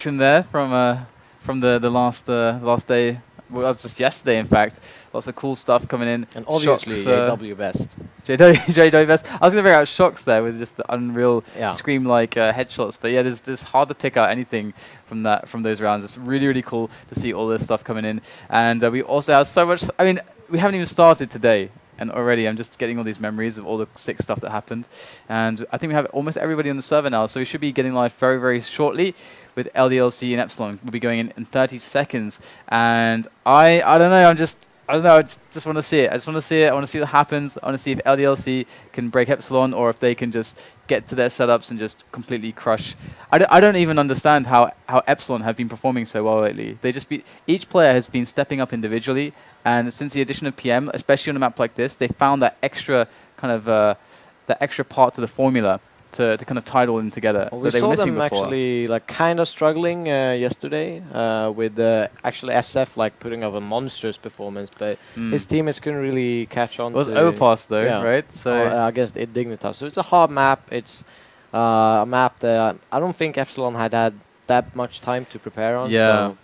there from the last day. Well, that was just yesterday, in fact. Lots of cool stuff coming in. And obviously, JW best. JW best. I was going to figure out shox there with just the unreal scream-like headshots. But yeah, there's hard to pick out anything from those rounds. It's really, really cool to see all this stuff coming in. And we also have so much. I mean, we haven't even started today. And already I'm just getting all these memories of all the sick stuff that happened. And I think we have almost everybody on the server now. So we should be getting live very, very shortly with LDLC and Epsilon. We'll be going in 30 seconds. And I don't know. I just want to see it. I just want to see it. I want to see what happens. I want to see if LDLC can break Epsilon or if they can just get to their setups and just completely crush. I don't even understand how Epsilon have been performing so well lately. Each player has been stepping up individually. And since the addition of PM, especially on a map like this, they found that extra kind of that extra part to the formula to kind of tie it all in together. Well, we saw them actually like kind of struggling yesterday with actually SF like putting up a monstrous performance, but his teammates couldn't really catch on. It was overpass though, right? So against Dignitas. So it's a hard map. It's a map that I don't think Epsilon had that much time to prepare on. Yeah. So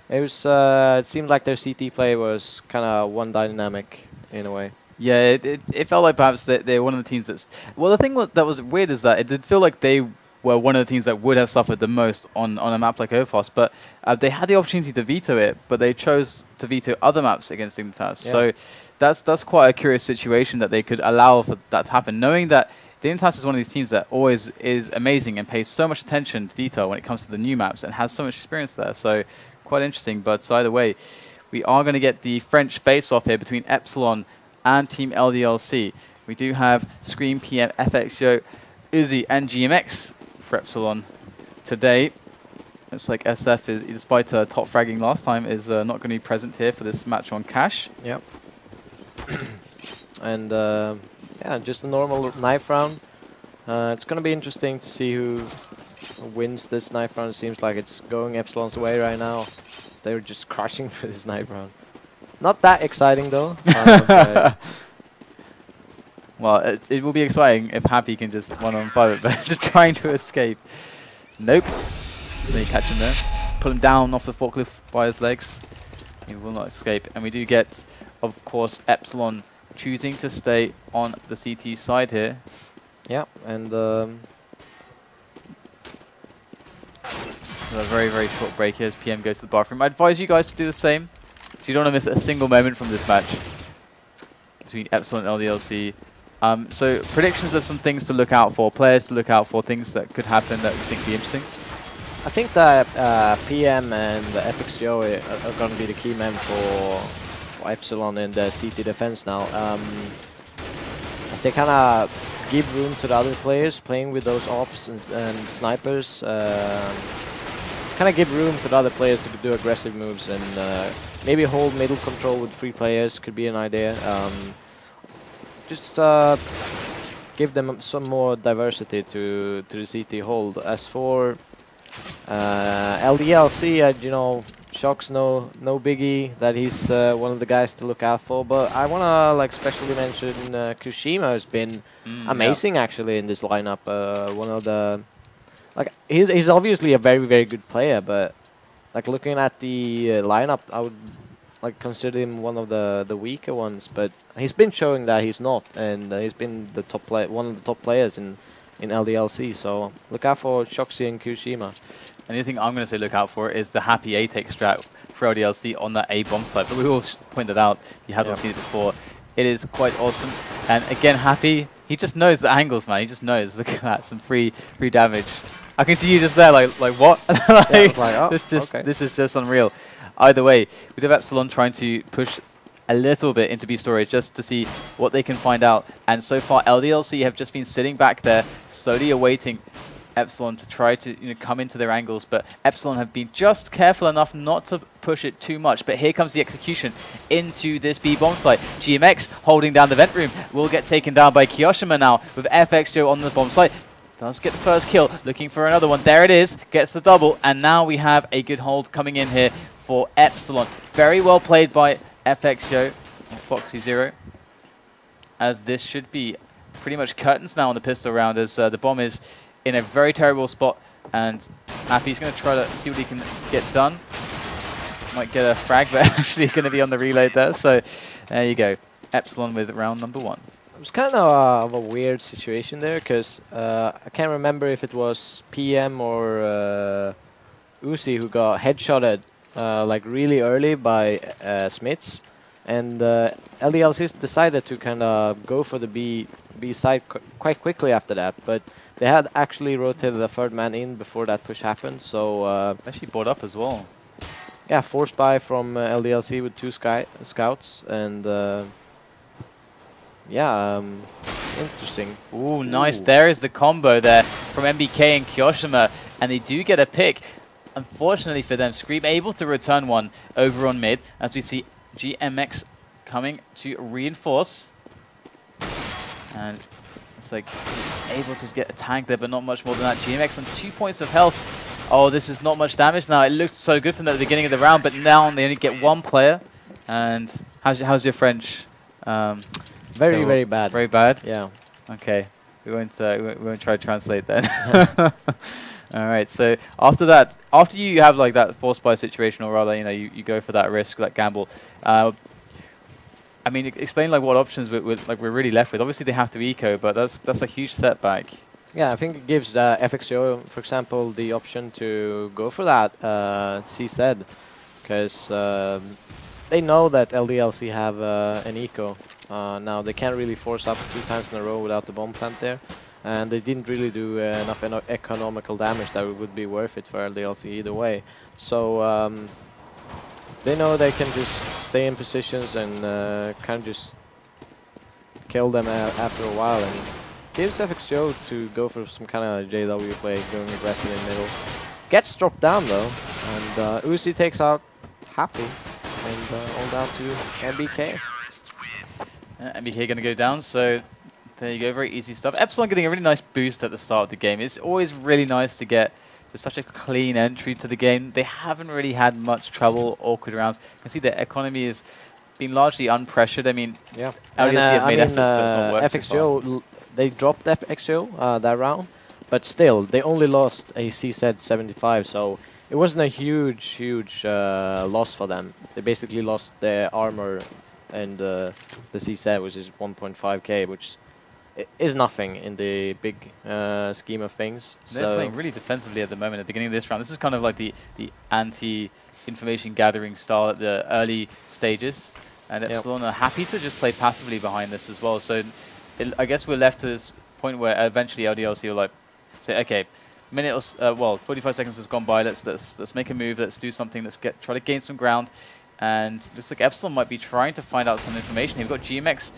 it was. It seemed like their CT play was kind of one dynamic in a way. Yeah, it felt like perhaps they're one of the teams that's... Well, the thing that was weird is that it did feel like they were one of the teams that would have suffered the most on a map like Overpass, but they had the opportunity to veto it, but they chose to veto other maps against Dignitas. Yeah. So that's quite a curious situation that they could allow for that to happen, knowing that Dignitas is one of these teams that always is amazing and pays so much attention to detail when it comes to the new maps and has so much experience there. So quite interesting, but so either way, we are going to get the French face-off here between Epsilon and Team LDLC. We do have Scream, PM, FXGO, Uzzziii, and GMX for Epsilon today. Looks like SF, is, despite top fragging last time, is not going to be present here for this match on Cash. Yep. And yeah, just a normal knife round. It's going to be interesting to see who wins this knife round. It seems like it's going Epsilon's way right now. They're just crushing for this knife round. Not that exciting though. Well, it will be exciting if Happy can just one-on-5 it, but just trying to escape. Nope. Then you catch him there. Pull him down off the forklift by his legs. He will not escape. And we do get, of course, Epsilon choosing to stay on the CT side here. Yeah, and a very, very short break here as PM goes to the bathroom. I advise you guys to do the same. So you don't want to miss a single moment from this match between Epsilon and LDLC. So predictions of some things to look out for, players to look out for, things that could happen that you think would be interesting. I think that PM and the FXGO are going to be the key men for Epsilon in the CT defense now. As they kind of give room to the other players playing with those ops and snipers. Kind of give room to the other players to do aggressive moves and maybe hold middle control with 3 players could be an idea. Just give them some more diversity to the CT hold. As for LDLC, you know, shox no biggie that he's one of the guys to look out for. But I want to like specially mention kioShiMa has been amazing actually in this lineup. One of the he's obviously a very, very good player, but like looking at the lineup, I would like consider him one of the weaker ones. But he's been showing that he's not, and he's been the top one of the top players in LDLC. So look out for shoxy and kioShiMa. And the thing I'm going to say look out for is the Happy A-Tech strat for LDLC on that A bomb site. But we all pointed out, if you haven't seen it before, it is quite awesome. And again, Happy, he just knows the angles, man. He just knows. Look at that, some free damage. I can see you just there, like what? Like, oh, this is just unreal. Either way, we have Epsilon trying to push a little bit into B storage just to see what they can find out. And so far, LDLC have just been sitting back there, slowly awaiting Epsilon to try to come into their angles. But Epsilon have been just careful enough not to push it too much. But here comes the execution into this B bomb site. GMX holding down the vent room will get taken down by kioShiMa now with FXGO on the bomb site. Does get the first kill, looking for another one. There it is, gets the double, and now we have a good hold coming in here for Epsilon. Very well played by FXGO and FoxyZero, as this should be pretty much curtains now on the pistol round, as the bomb is in a very terrible spot, and Happy's going to try to see what he can get done. Might get a frag, but actually going to be on the reload there. So there you go. Epsilon with round number 1. It was kind of a weird situation there, because I can't remember if it was PM or Uzzziii who got headshotted like really early by SmithZz, and LDLC decided to kind of go for the B side quite quickly after that, but they had actually rotated the third man in before that push happened, so Actually bought up as well. yeah, force buy from LDLC with 2 scouts, and yeah, interesting. Ooh, nice. There is the combo there from NBK and kioShiMa, and they do get a pick. Unfortunately for them, Scream able to return one over on mid, as we see GMX coming to reinforce. And it's like able to get a tank there, but not much more than that. GMX on 2 points of health. Oh, this is not much damage now. It looked so good from the beginning of the round, but now they only get 1 player. And how's your French? Very, very bad. Very bad? Yeah. Okay. We won't try to translate then. All right. So after that, after you have like that force buy situation, or rather, you go for that risk, that gamble. I mean, explain like what options we're really left with. Obviously, they have to eco, but that's a huge setback. Yeah, I think it gives FXO, for example, the option to go for that SmithZz, because they know that LDLC have an eco. Now they can't really force up 2 times in a row without the bomb plant there, and they didn't really do enough economical damage that it would be worth it for LDLC either way. So they know they can just stay in positions and kind of just kill them after a while, and gives FXO to go for some kind of JW play, going aggressive in middle. Gets dropped down though, and Uzzziii takes out Happy, and all down to NBK. NBK going to go down, so there you go, very easy stuff. Epsilon getting a really nice boost at the start of the game. It's always really nice to get just such a clean entry to the game. They haven't really had much trouble, awkward rounds. You can see their economy has been largely unpressured. I mean, yeah, LDLC have made efforts, but it's not worked so far. They dropped FXO that round, but still, they only lost a CZ 75, so it wasn't a huge loss for them. They basically lost their armor and the CZ, which is 1.5k, which is nothing in the big scheme of things. They're playing really defensively at the moment at the beginning of this round. This is kind of like the anti-information gathering style at the early stages. And Epsilon are happy to just play passively behind this as well. So I guess we're left to this point where eventually LDLC will like say, okay, minute or well, 45 seconds has gone by. Let's make a move. Let's do something. Let's try to gain some ground. And looks like Epsilon might be trying to find out some information. We've got GMX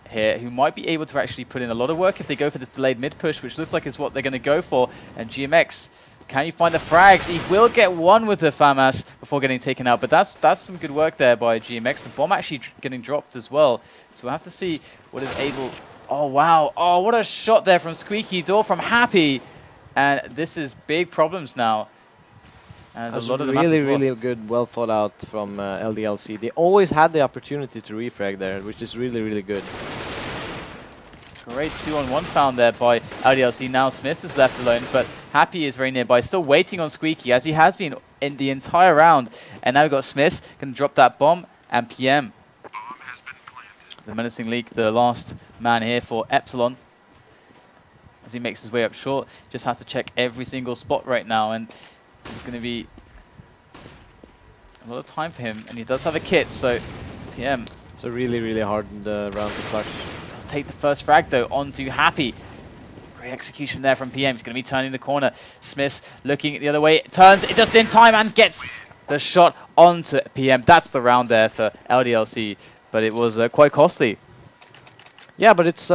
here, who might be able to actually put in a lot of work if they go for this delayed mid push, which looks like is what they're going to go for. And GMX, can you find the frags? He will get one with the FAMAS before getting taken out, but that's some good work there by GMX. The bomb actually getting dropped as well, so we'll have to see what is able. Oh wow! Oh, what a shot there from Squeaky Door from Happy, and this is big problems now. And a lot of the really good, well thought out from LDLC. They always had the opportunity to refrag there, which is really good. Great 2-on-1 found there by LDLC. Now SmithZz is left alone, but Happy is very nearby, still waiting on Squeaky, as he has been in the entire round. And now we've got SmithZz, going to drop that bomb, and PM. The menacing leak, the last man here for Epsilon. As he makes his way up short, just has to check every single spot right now, and it's going to be a lot of time for him, and he does have a kit, so PM. It's a really hard round to clutch. Does take the first frag though onto Happy. Great execution there from PM. He's going to be turning the corner. SmithZz looking the other way, turns it just in time and gets the shot onto PM. That's the round there for LDLC, but it was quite costly. Yeah, but it's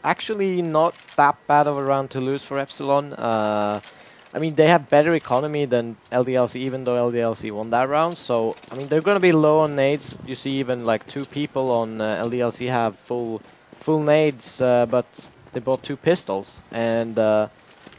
actually not that bad of a round to lose for Epsilon. I mean, they have better economy than LDLC, even though LDLC won that round. So, I mean, they're going to be low on nades. You see even like 2 people on LDLC have full nades, but they bought 2 pistols. And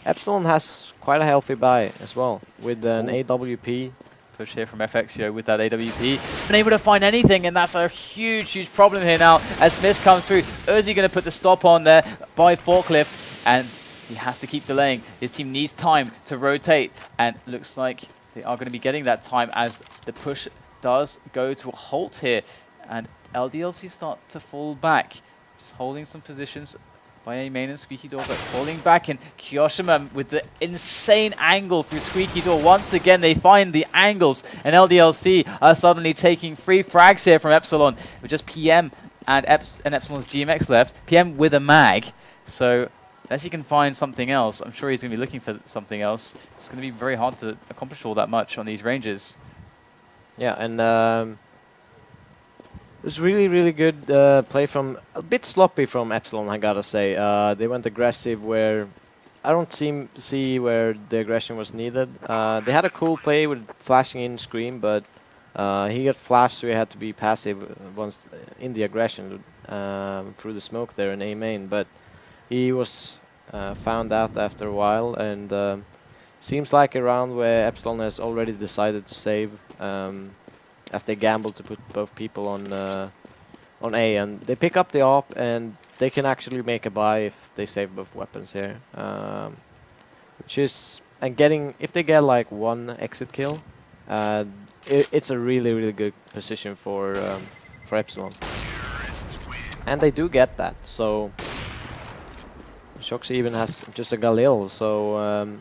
Epsilon has quite a healthy buy as well, with an AWP. Push here from FXO with that AWP. Been able to find anything, and that's a huge problem here now as SmithZz comes through. Uzzziii going to put the stop on there by Forklift, and He has to keep delaying. His team needs time to rotate, and looks like they are going to be getting that time as the push does go to a halt here, and LDLC start to fall back. Just holding some positions by A main and Squeaky Door, but falling back, and kioShiMa with the insane angle through Squeaky Door. Once again, they find the angles, and LDLC are suddenly taking 3 frags here from Epsilon, with just PM and Epsilon's GMX left. PM with a mag, so unless he can find something else, I'm sure he's going to be looking for something else. It's going to be very hard to accomplish all that much on these ranges. Yeah, and it was really, really good play from, a bit sloppy from Epsilon, I gotta say. They went aggressive where I don't see where the aggression was needed. They had a cool play with flashing in Scream, but he got flashed, so he had to be passive once in the aggression through the smoke there in A main. But he was found out after a while, and seems like a round where Epsilon has already decided to save. As they gamble to put both people on A, and they pick up the AWP, and they can actually make a buy if they save both weapons here, which is, and if they get like 1 exit kill, it's a really, really good position for Epsilon, and they do get that. So shox even has just a Galil, so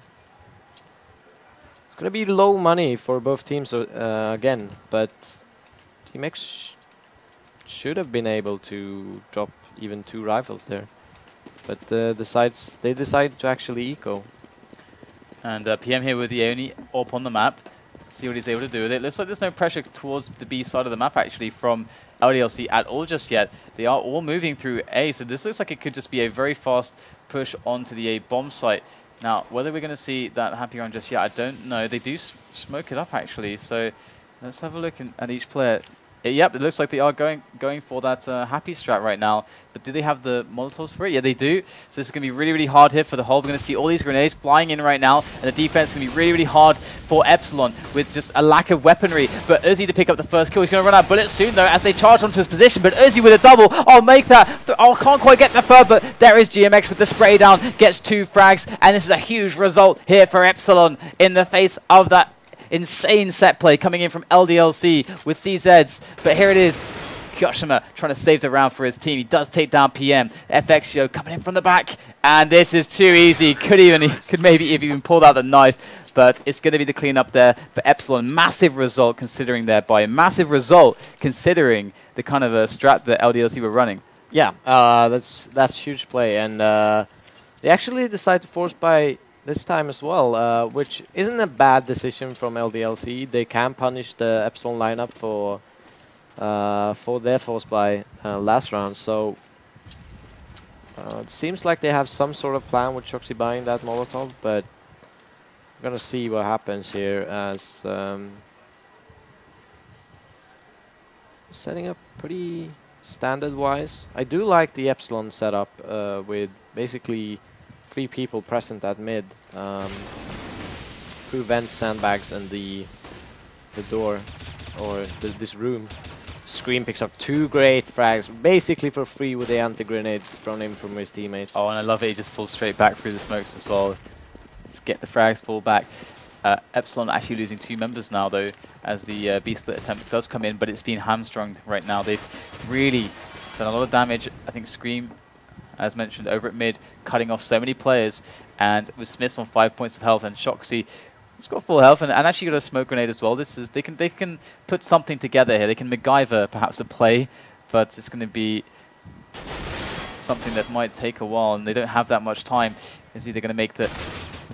it's going to be low money for both teams again, but GMX should have been able to drop even 2 rifles there. But they decide to actually eco. And PM here with the only AWP on the map. See what he's able to do with it. Looks like there's no pressure towards the B side of the map actually from LDLC at all just yet. They are all moving through A, so this looks like it could just be a very fast push onto the A bomb site. Now, whether we're going to see that happy round just yet, I don't know. They do smoke it up, actually. So let's have a look at each player. Yep, it looks like they are going for that happy strat right now. But do they have the Molotovs for it? Yeah, they do. So this is going to be really, really hard here for the whole. We're going to see all these grenades flying in right now. And the defense is going to be really, really hard for Epsilon with just a lack of weaponry. But Uzzziii to pick up the first kill. He's going to run out of bullets soon, though, as they charge onto his position. But Uzzziii with a double. I'll make that. Oh, can't quite get the third, but there is GMX with the spray down. Gets 2 frags. And this is a huge result here for Epsilon in the face of that insane set play coming in from LDLC with SmithZz. But here it is. kioShiMa trying to save the round for his team. He does take down PM. FXGO coming in from the back. And this is too easy. Could maybe even pulled out the knife. But it's going to be the cleanup there for Epsilon. Massive result considering their buy. Massive result considering the kind of strat that LDLC were running. Yeah, that's huge play. And they actually decide to force buy this time as well, which isn't a bad decision from LDLC. They can punish the Epsilon lineup for their force buy last round. So it seems like they have some sort of plan with shoxy buying that Molotov, but we're gonna see what happens here as setting up pretty standard-wise. I do like the Epsilon setup with basically 3 people present at mid, through vents, sandbags, and the door, or this room. Scream picks up 2 great frags, basically for free with the anti-grenades thrown in from his teammates. Oh, and I love it. He just falls straight back through the smokes as well. Just get the frags, fall back. Epsilon actually losing 2 members now, though, as the B split attempt does come in, but it's been hamstrung right now. They've really done a lot of damage. I think Scream, as mentioned, over at mid, cutting off so many players, and with SmithZz on 5 points of health, and shoxy has got full health, and actually got a smoke grenade as well. This is they can put something together here. They can MacGyver perhaps a play, but it's going to be something that might take a while, and they don't have that much time. Is either going to make the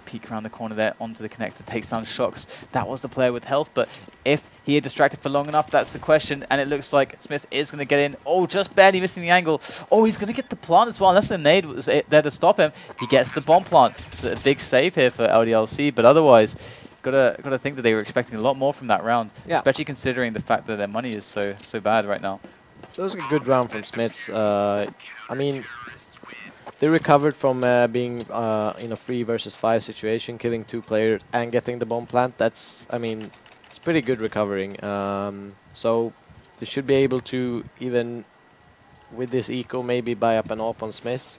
peek around the corner there onto the connector, takes down shox. That was the player with health, but if he had distracted for long enough, that's the question. And it looks like SmithZz is going to get in. Oh, just barely missing the angle. Oh, he's going to get the plant as well. Unless the nade was there to stop him, he gets the bomb plant. So a big save here for LDLC, but otherwise, gotta think that they were expecting a lot more from that round, especially considering the fact that their money is so bad right now. That was a good round from SmithZz. I mean, they recovered from being in a 3 versus 5 situation, killing 2 players and getting the bomb plant. That's, I mean, it's pretty good recovering. So they should be able to, even with this eco, maybe buy up an AWP on SmithZz.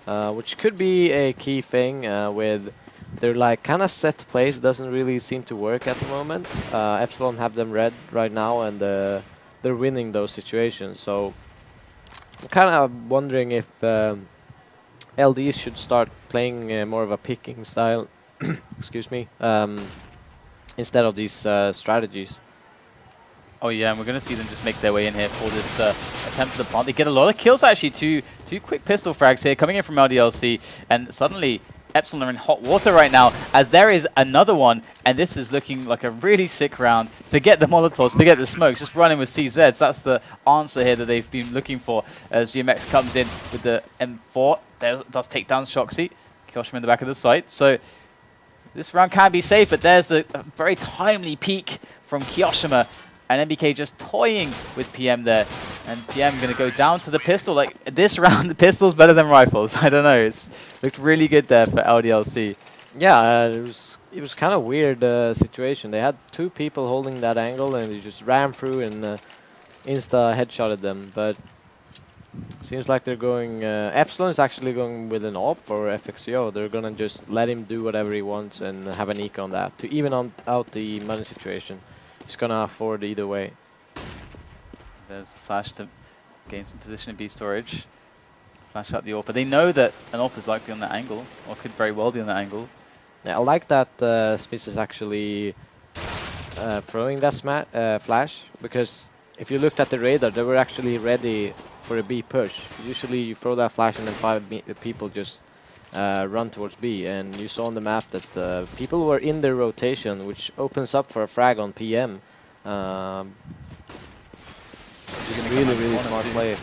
which could be a key thing with their like kind of set plays doesn't really seem to work at the moment. Epsilon have them red right now, and they're winning those situations. So I'm kind of wondering if LDs should start playing more of a picking style, excuse me, instead of these strategies. Oh yeah, and we're going to see them just make their way in here for this attempt for the plant. They get a lot of kills actually, two quick pistol frags here coming in from LDLC, and suddenly Epsilon are in hot water right now, as there is another one, and this is looking like a really sick round. Forget the Molotovs, forget the smokes, just run in with SmithZz. That's the answer here that they've been looking for, as GMX comes in with the M4. There does take down shoxy. kioShiMa in the back of the site. So this round can be safe, but there's a very timely peek from kioShiMa, and NBK just toying with PM there. And PM going to go down to the pistol. Like, this round, the pistol's better than rifles. I don't know. It's looked really good there for LDLC. Yeah, it was kind of weird situation. They had two people holding that angle, and they just ran through and insta headshotted them. But seems like they're going... Epsilon is actually going with an AWP or FXCO. They're going to just let him do whatever he wants and have an eco on that to even out the money situation. He's going to afford either way. There's the flash to gain some position in B storage. Flash out the AWP. But they know that an AWP is likely on that angle, or could very well be on that angle. Yeah, I like that SmithZz is actually throwing that flash, because if you looked at the radar, they were actually ready for a B push. Usually you throw that flash and then 5 people just run towards B, and you saw on the map that people were in their rotation, which opens up for a frag on PM. Really smart play.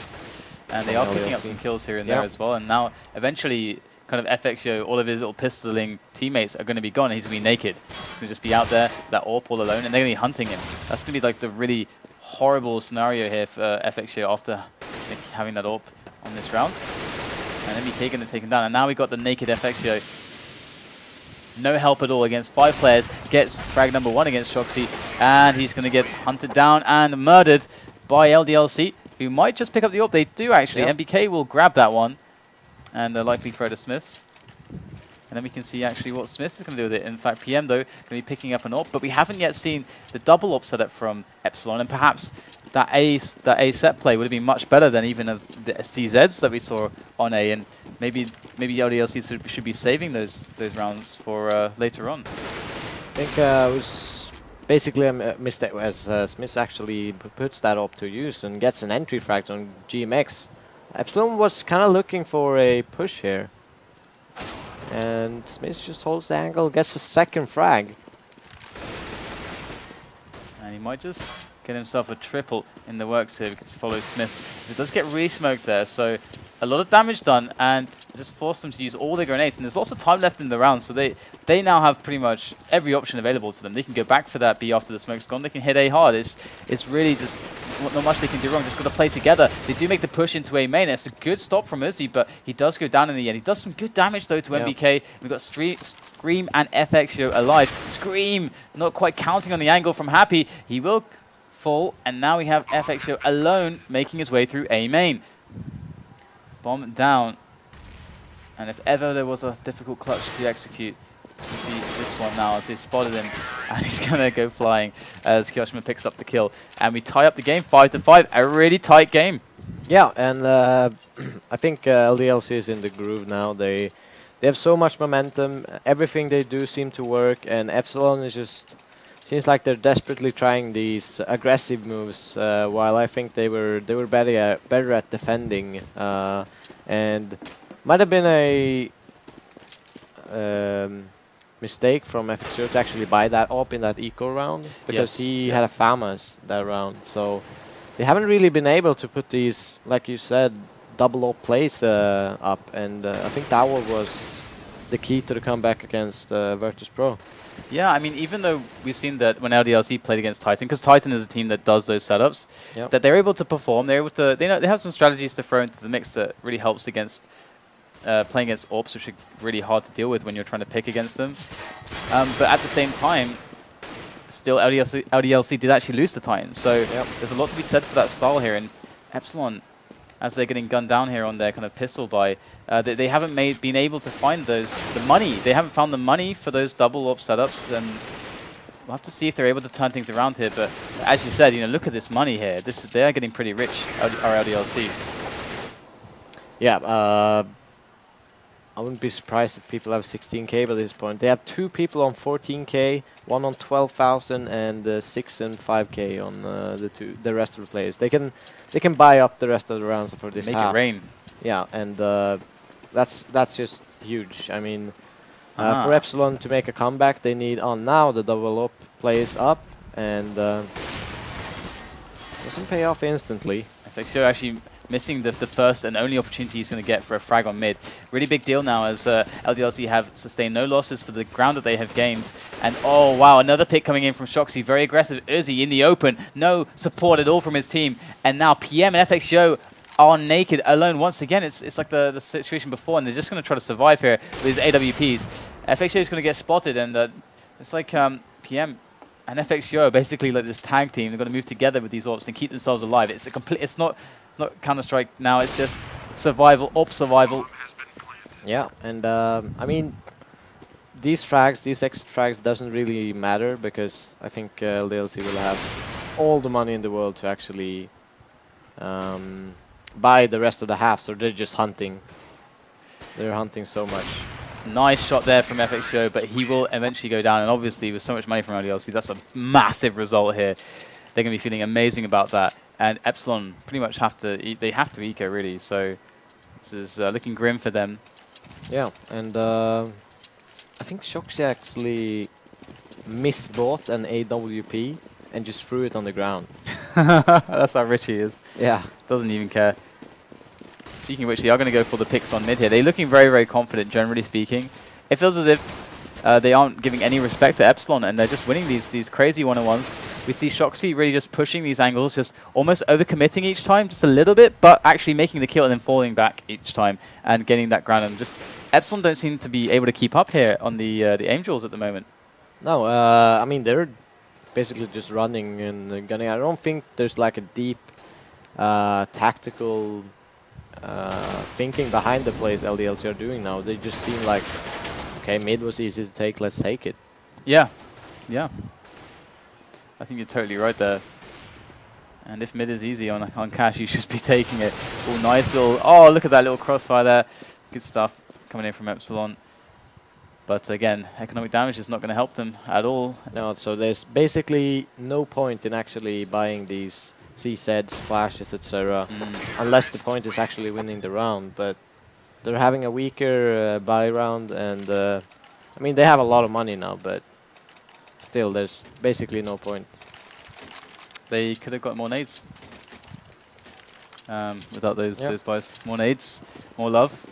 And they are picking up some kills here and there as well, and now eventually kind of FXO, all of his little pistoling teammates are going to be gone, and he's going to be naked. He's going to just be out there, that AWP all alone, and they're going to be hunting him. That's going to be like the really horrible scenario here for FXO after having that AWP on this round. And NBK going to take him down, and now we got the naked FXO. No help at all against 5 players. Gets frag number 1 against shoxy, and he's going to get hunted down and murdered by LDLC, who might just pick up the AWP. They do actually. NBK will grab that one, and likely throw to SmithZz. And then we can see actually what SmithZz is going to do with it. In fact, PM, though, going to be picking up an AWP, but we haven't yet seen the double AWP setup from Epsilon, and perhaps that A set play would have been much better than even the SmithZz that we saw on A, and maybe LDLC should be saving those rounds for later on. I think it was basically a mistake as SmithZz actually puts that AWP to use and gets an entry frag on GMX. Epsilon was kind of looking for a push here, and SmithZz just holds the angle, gets a second frag. And he might just get himself a triple in the works here to follow SmithZz. It does get re-smoked there, so a lot of damage done, and just force them to use all their grenades. And there's lots of time left in the round, so they now have pretty much every option available to them. They can go back for that B after the smoke's gone. They can hit A hard. It's really just not much they can do wrong. Just got to play together. They do make the push into A main. It's a good stop from Uzzziii, but he does go down in the end. He does some good damage though to NBK. We've got Scream and FXO alive. Scream not quite counting on the angle from Happy. He will fall, and now we have FXO alone making his way through A main. Bomb down, and if ever there was a difficult clutch to execute, see this one now as they spotted him, and he's gonna go flying as kioShiMa picks up the kill, and we tie up the game 5-5. A really tight game. Yeah, and I think LDLC is in the groove now. They have so much momentum. Everything they do seems to work, and Epsilon is just seems like they're desperately trying these aggressive moves, while I think they were better at defending, and might have been a mistake from FXO to actually buy that AWP in that eco round, because he had a FAMAS that round. So they haven't really been able to put these, like you said, double AWP plays up, and I think that one was the key to the comeback against Virtus.pro. Yeah, I mean, even though we've seen that when LDLC played against Titan, because Titan is a team that does those setups, that they're able to perform, they're able to, they have some strategies to throw into the mix that really helps against playing against AWPs, which are really hard to deal with when you're trying to pick against them. But at the same time, still LDLC did actually lose to Titan, so there's a lot to be said for that style here, and Epsilon as they're getting gunned down here on their kind of pistol buy. They haven't been able to find the money. They haven't found the money for those double AWP setups, and we'll have to see if they're able to turn things around here. But as you said, you know, look at this money here. They are getting pretty rich, our LDLC. Yeah, I wouldn't be surprised if people have 16k by this point. They have 2 people on 14k, 1 on 12,000, and 6 and 5k on the rest of the players. They can buy up the rest of the rounds for this half. Make it rain. Yeah, and that's just huge. I mean, for Epsilon to make a comeback, they need now the double up plays up, and doesn't pay off instantly. FXO actually missing the first and only opportunity he's going to get for a frag on mid. Really big deal now, as LDLC have sustained no losses for the ground that they have gained. And oh wow, another pick coming in from shox. Very aggressive. Uzzziii in the open. No support at all from his team. And now PM and FXO are naked, alone once again. It's like the situation before, and they're just going to try to survive here with his AWPs. FXO is going to get spotted, and it's like PM and FXO are basically like this tag team. They're going to move together with these AWPs and keep themselves alive. It's not Counter-Strike now, it's just survival, AWP survival. Yeah, and I mean, these extra frags doesn't really matter, because I think LDLC will have all the money in the world to actually buy the rest of the half, so they're just hunting. They're hunting so much. Nice shot there from FXO, but he will eventually go down, and obviously with so much money from LDLC, that's a massive result here. They're going to be feeling amazing about that. And Epsilon pretty much have to eco really, so this is looking grim for them. Yeah, and I think shox actually misbought an AWP and just threw it on the ground. That's how rich he is. Yeah. Doesn't even care. Speaking of which, they are going to go for the picks on mid here. They're looking very, very confident, generally speaking. It feels as if they aren't giving any respect to Epsilon, and they're just winning these crazy one-on-ones. We see shoxy really just pushing these angles, just almost overcommitting each time, just a little bit, but actually making the kill and then falling back each time and getting that ground. And just Epsilon don't seem to be able to keep up here on the Angels at the moment. No, I mean, they're basically just running and gunning. I don't think there's like a deep tactical thinking behind the plays LDLC are doing now. They just seem like, okay, mid was easy to take, let's take it. Yeah, yeah. I think you're totally right there. And if mid is easy on cash, you should be taking it. Oh, nice little, oh, look at that little crossfire there. Good stuff coming in from Epsilon. But again, economic damage is not going to help them at all. No, so there's basically no point in actually buying these SmithZz, flashes, etc. Unless the point is actually winning the round. But they're having a weaker buy round, and I mean, they have a lot of money now, but still, there's basically no point. They could have got more nades without those buys. More nades, more love,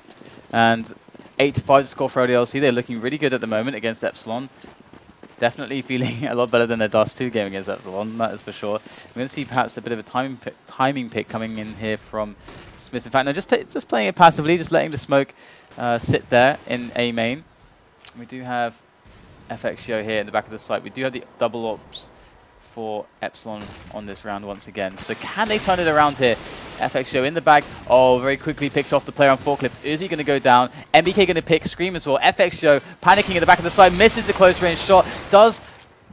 and 8-5 score for LDLC. They're looking really good at the moment against Epsilon. Definitely feeling a lot better than their Dust 2 game against Epsilon, that is for sure. We're going to see perhaps a bit of a timing pick coming in here from Smith. In fact, no, just playing it passively, just letting the smoke sit there in A main. We do have FXO here in the back of the site. We do have the double ops for Epsilon on this round once again. So can they turn it around here? FXO in the bag. Oh, very quickly picked off the player on forklift. Uzzziii going to go down. NBK going to pick Scream as well. FXO panicking at the back of the side. Misses the close range shot. Does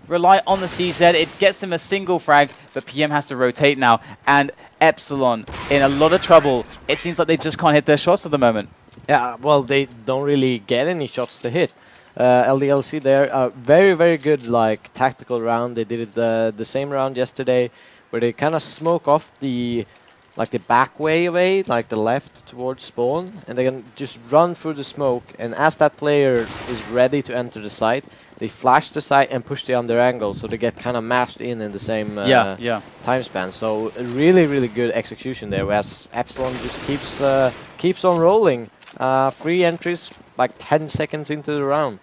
rely on the CZ. It gets him a single frag, but PM has to rotate now. And Epsilon in a lot of trouble. It seems like they just can't hit their shots at the moment. Yeah, well, they don't really get any shots to hit. LDLC there, very, very good like tactical round. They did it the same round yesterday, where they kind of smoke off the back way away, like the left towards spawn, and they can just run through the smoke. And as that player is ready to enter the site, they flash the site and push the under angle, so they get kind of mashed in the same time span. So really, really good execution there. Whereas Epsilon just keeps on rolling. 3 entries, like 10 seconds into the round.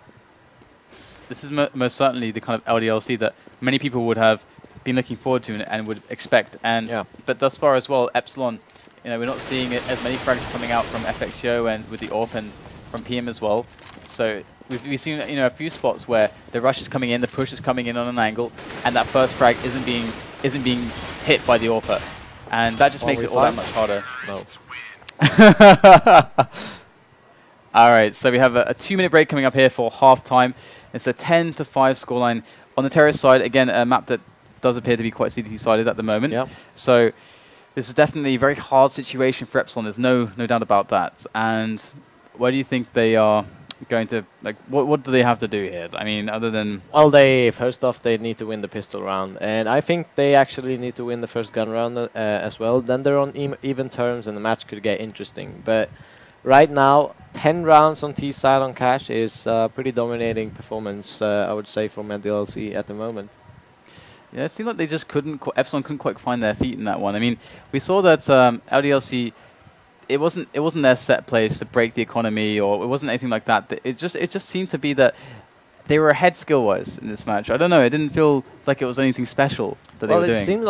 This is most certainly the kind of LDLC that many people would have been looking forward to and would expect. And but thus far as well, Epsilon, you know, we're not seeing as many frags coming out from FXO and with the AWP and from PM as well. So we've seen, you know, a few spots where the rush is coming in, the push is coming in on an angle, and that first frag isn't being hit by the AWP. and that just makes it all that much harder. No. All right, so we have a 2-minute break coming up here for half-time. It's a 10-5 scoreline on the terrace side. Again, a map that does appear to be quite CT-sided at the moment. Yep. So this is definitely a very hard situation for Epsilon. There's no doubt about that. And where do you think they are going to, like, what do they have to do here? I mean, other than... Well, first off, they need to win the pistol round. And I think they actually need to win the first gun round as well. Then they're on even terms and the match could get interesting. But right now, 10 rounds on T side on cash is pretty dominating performance, I would say, from LDLC at the moment. Yeah, it seemed like they just Epsilon couldn't quite find their feet in that one. I mean, we saw that LDLC, it wasn't their set place to break the economy, or it wasn't anything like that. It just seemed to be that they were ahead skill-wise in this match. I don't know. It didn't feel like it was anything special that they were doing. Well, it seemed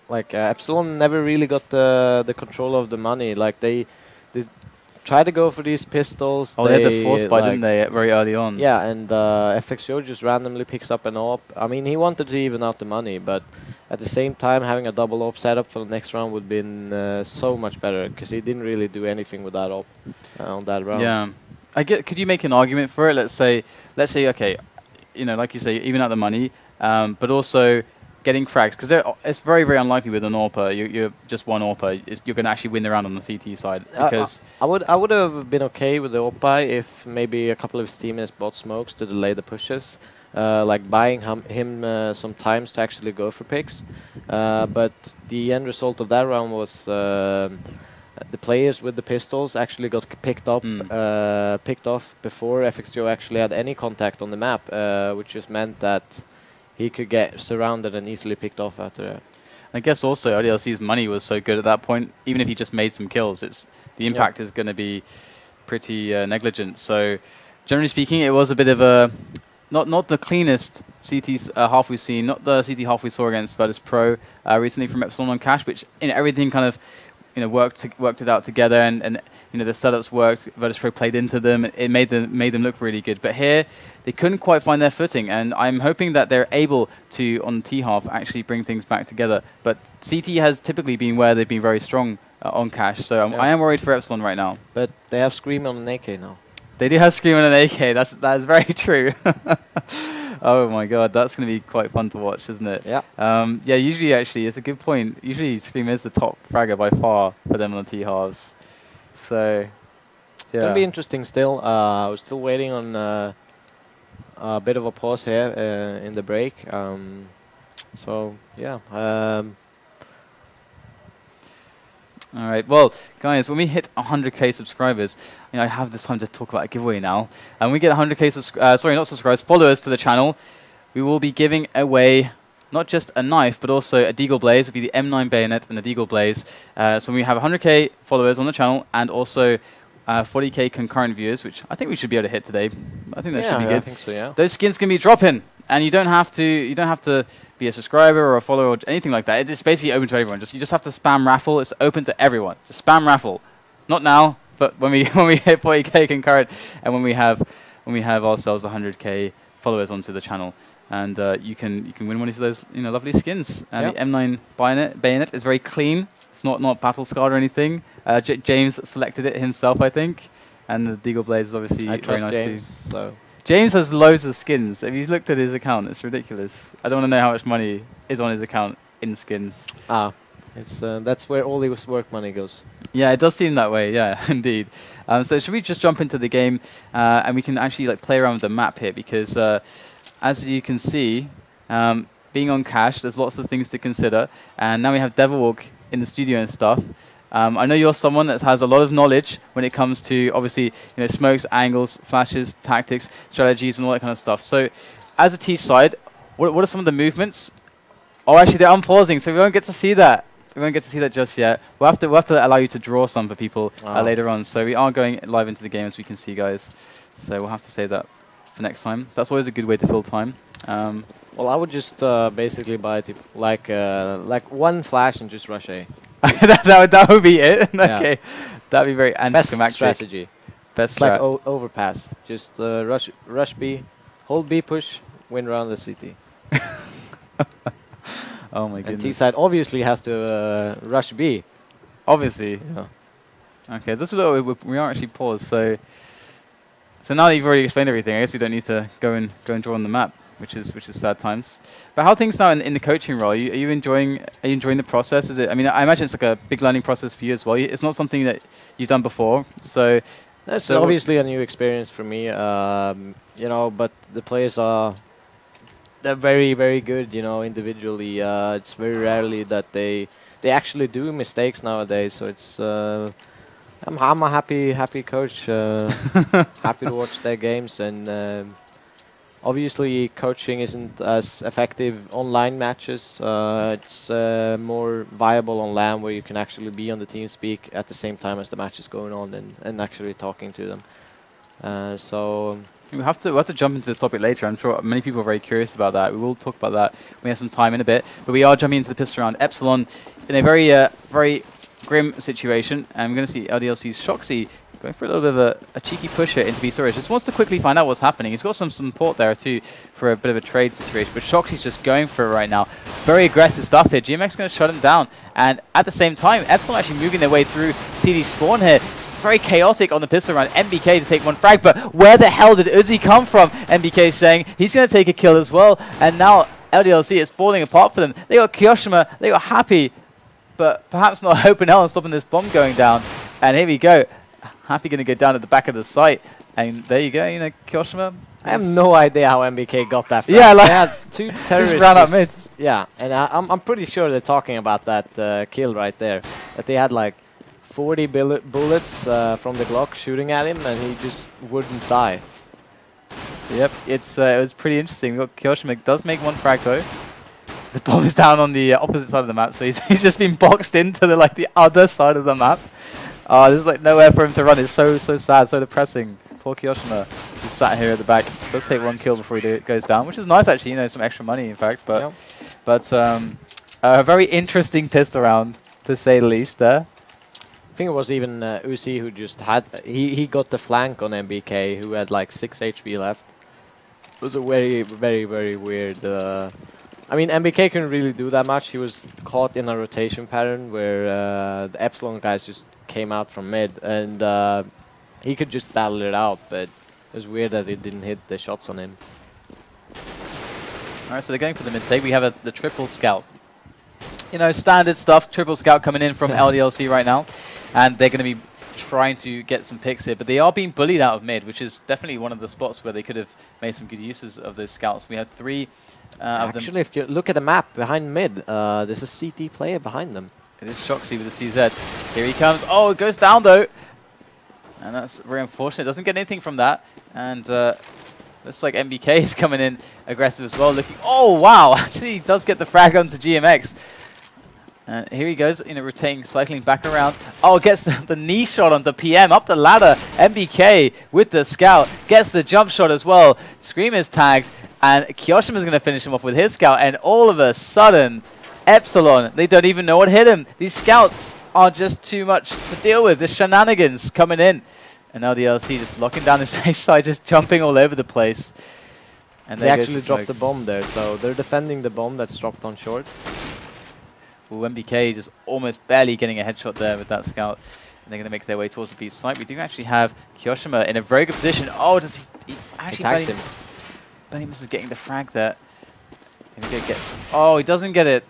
like Epsilon never really got the control of the money. Like they tried to go for these pistols. Oh, they had the force buy, didn't they, very early on? Yeah, and FXO just randomly picks up an AWP. I mean, he wanted to even out the money, but at the same time, having a double AWP setup for the next round would have been so much better, because he didn't really do anything with that AWP on that round. Yeah, could you make an argument for it? Let's say, okay, you know, like you say, even out the money, but also getting frags, because it's very, very unlikely with an AWPer. You're just one AWPer. You're going to actually win the round on the CT side. Because I would have been okay with the AWP if maybe a couple of his teammates bought smokes to delay the pushes, like buying him some times to actually go for picks. But the end result of that round was the players with the pistols actually got picked off before FXGO actually had any contact on the map, which just meant that he could get surrounded and easily picked off after that. I guess also LDLC's money was so good at that point, even if he just made some kills, the impact is going to be pretty negligent. So generally speaking, it was a bit of a not the cleanest CT half we've seen, not the CT half we saw against Virtus.pro recently from Epsilon on Cash, which everything kind of worked it out together, and the setups worked. Virtus.pro played into them. It made them look really good. But here, they couldn't quite find their footing, and I'm hoping that they're able to, on T half, actually bring things back together. But CT has typically been where they've been very strong on Cash, so I am worried for Epsilon right now. But they have Scream on an AK now. They do have Scream on an AK. That is very true. Oh my god, that's going to be quite fun to watch, isn't it? Yeah. Yeah, usually actually, it's a good point. Usually Scream is the top fragger by far for them on the T-halves. So, it's going to be interesting still. We're still waiting on a bit of a pause here in the break. So, yeah. All right, well, guys, when we hit 100k subscribers, I have this time to talk about a giveaway now. And we get 100k followers to the channel, we will be giving away not just a knife, but also a Deagle Blaze. It will be the M9 bayonet and the Deagle Blaze. So when we have 100k followers on the channel and also 40k concurrent viewers, which I think we should be able to hit today. I think that should be good. I think so, yeah. Those skins can be dropping. And you don't have to be a subscriber or a follower or anything like that. It's basically open to everyone. You just have to spam raffle. It's open to everyone. Just spam raffle. Not now, but when we hit 40k concurrent and when we have ourselves 100k followers onto the channel, and you can win one of those lovely skins. And the M9 bayonet is very clean. It's not battle scarred or anything. James selected it himself, I think, and the Deagle Blaze is obviously very nice James, too. So. James has loads of skins. If you looked at his account, it's ridiculous. I don't want to know how much money is on his account in skins. That's where all his work money goes. Yeah, it does seem that way. Yeah, indeed. So should we just jump into the game and we can actually play around with the map here, because as you can see, being on Cash, there's lots of things to consider. And now we have Devilwalk in the studio and stuff. I know you're someone that has a lot of knowledge when it comes to, obviously, smokes, angles, flashes, tactics, strategies, and all that kind of stuff. So, as a T side, what are some of the movements? Oh, actually, they're unpausing, so we won't get to see that. We won't get to see that just yet. We'll have to allow you to draw some for people later on. So we are going live into the game, as we can see, guys. So we'll have to save that for next time. That's always a good way to fill time. Well, I would just basically buy like one flash and just rush A. that would be it. Okay, that'd be very anticlimactic. Best strategy. Best like overpass. Just rush B, hold B push, win round the CT. Oh my goodness. And T-side obviously has to rush B. Obviously. Yeah. Okay, this is what we are actually paused. So now that you've already explained everything, I guess we don't need to go and draw on the map, which is sad times. But how are things now in the coaching role? Are you enjoying the process? Is it? I mean, I imagine it's like a big learning process for you as well. It's not something that you've done before, so that's obviously a new experience for me. You know, but the players they're very, very good. You know, individually, it's very rarely that they actually do mistakes nowadays. So it's I'm a happy coach. Happy to watch their games, and obviously coaching isn't as effective online matches. It's more viable on LAN, where you can actually be on the team speak at the same time as the match is going on and actually talking to them. So. We'll have to jump into this topic later. I'm sure many people are very curious about that. We will talk about that when we have some time in a bit. But we are jumping into the pistol round. Epsilon in a very grim situation. And we're going to see LDLC's shoxy going for a little bit of a cheeky pusher into B storage. Just wants to quickly find out what's happening. He's got some support there too for a bit of a trade situation. But shoxy's just going for it right now. Very aggressive stuff here. GMX going to shut him down. And at the same time, Epsilon actually moving their way through CD spawn here. It's very chaotic on the pistol round. NBK to take one frag. But where the hell did Uzzziii come from? NBK saying he's going to take a kill as well. And now LDLC is falling apart for them. They got kioShiMa. They got Happy. But perhaps not hoping hell and stopping this bomb going down. And here we go. Happy going to go down at the back of the site. And there you go, you know, kioShiMa. I have no idea how NBK got that. Yeah, like they had two terrorists. Just ran up mid. Yeah, and I'm pretty sure they're talking about that kill right there. That they had like 40 bullets from the Glock shooting at him, and he just wouldn't die. Yep, it was pretty interesting. kioShiMa does make one frag though. The bomb is down on the opposite side of the map, so he's just been boxed into the other side of the map. There's like nowhere for him to run. It's so sad, so depressing. Poor kioShiMa just sat here at the back. Does take one kill before he goes down, which is nice actually. You know, some extra money in fact. But a very interesting pistol round to say the least there. I think it was even Uzzziii who just had he got the flank on NBK, who had like 6 HP left. It was a very weird. I mean, NBK couldn't really do that much. He was caught in a rotation pattern where the Epsilon guys just came out from mid, and he could just battle it out, but it was weird that it didn't hit the shots on him. Alright, so they're going for the mid take. We have the triple scout. You know, standard stuff, triple scout coming in from LDLC right now, and they're going to be trying to get some picks here, but they are being bullied out of mid, which is definitely one of the spots where they could have made some good uses of those scouts. We had 3 of them. Actually, if you look at the map behind mid, there's a CT player behind them. It is shoxy with the CZ. Here he comes. Oh, it goes down though. And that's very unfortunate. Doesn't get anything from that. And looks like NBK is coming in aggressive as well. Looking. Oh, wow. Actually, he does get the frag onto GMX. And here he goes, rotating, cycling back around. Oh, gets the knee shot onto PM. Up the ladder. NBK with the scout. Gets the jump shot as well. Scream is tagged. And kioShiMa is going to finish him off with his scout. And all of a sudden, Epsilon, they don't even know what hit him. These scouts are just too much to deal with. The shenanigans coming in. And LDLC just locking down the safe side, just jumping all over the place. And they actually dropped the bomb there, so they're defending the bomb that's dropped on short. Well, NBK just almost barely getting a headshot there with that scout. And they're going to make their way towards the B site. We do actually have kioShiMa in a very good position. Oh, does he actually tags him? Benny is getting the frag there. Oh, he doesn't get it.